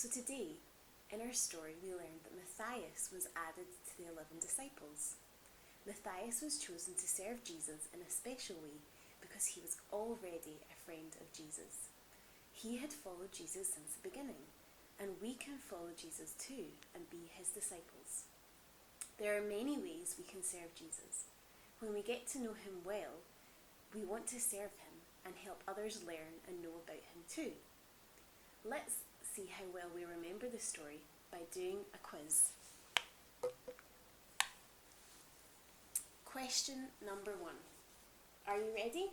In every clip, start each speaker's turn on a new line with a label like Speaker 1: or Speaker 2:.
Speaker 1: So today, in our story, we learned that Matthias was added to the 11 disciples. Matthias was chosen to serve Jesus in a special way because he was already a friend of Jesus. He had followed Jesus since the beginning, and we can follow Jesus too and be his disciples. There are many ways we can serve Jesus. When we get to know him well, we want to serve him and help others learn and know about him too. Let's see how well we remember the story by doing a quiz. Question number 1. Are you ready?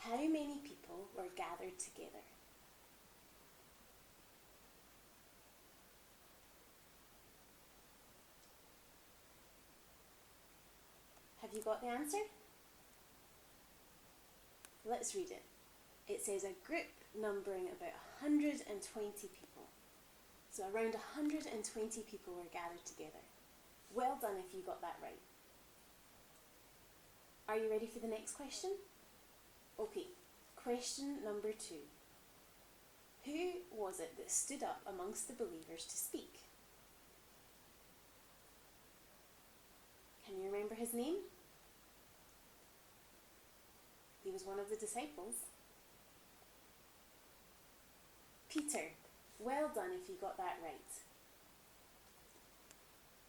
Speaker 1: How many people were gathered together? Have you got the answer? Let's read it. It says a group numbering about 120 people. So around 120 people were gathered together. Well done if you got that right. Are you ready for the next question? Okay, question number 2. Who was it that stood up amongst the believers to speak? Can you remember his name? He was one of the disciples. Peter. Well done if you got that right.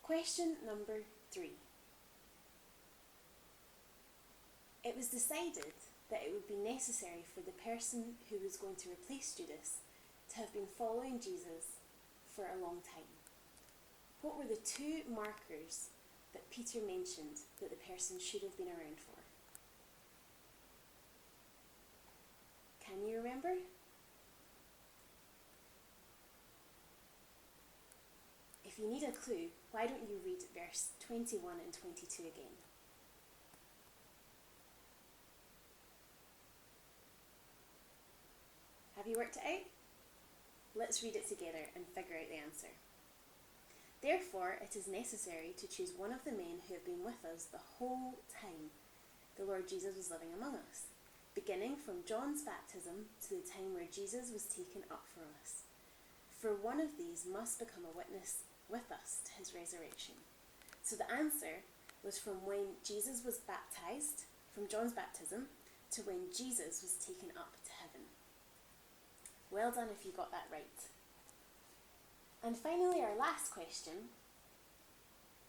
Speaker 1: Question number 3. It was decided that it would be necessary for the person who was going to replace Judas to have been following Jesus for a long time. What were the 2 markers that Peter mentioned that the person should have been around for? Can you remember? If you need a clue, why don't you read verse 21 and 22 again? Have you worked it out? Let's read it together and figure out the answer. Therefore, it is necessary to choose one of the men who have been with us the whole time the Lord Jesus was living among us, beginning from John's baptism to the time where Jesus was taken up for us. For one of these must become a witness with us to his resurrection. So the answer was from when Jesus was baptized, from John's baptism, to when Jesus was taken up to heaven. Well done if you got that right. And finally, our last question.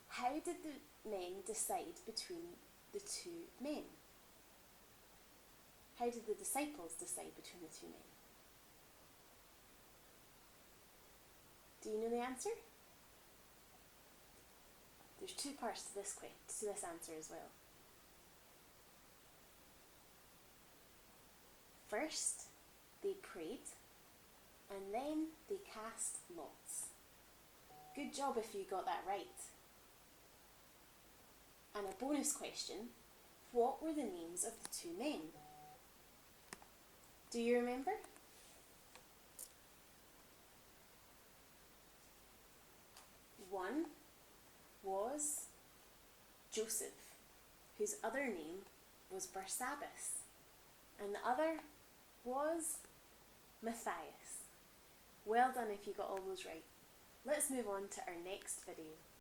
Speaker 1: How did the men decide between the 2 men? How did the disciples decide between the 2 men? Do you know the answer? There's 2 parts to this answer as well. First, they prayed, and then they cast lots. Good job if you got that right. And a bonus question, what were the names of the 2 men? Do you remember? One was Joseph, whose other name was Barsabbas, and the other was Matthias. Well done if you got all those right. Let's move on to our next video.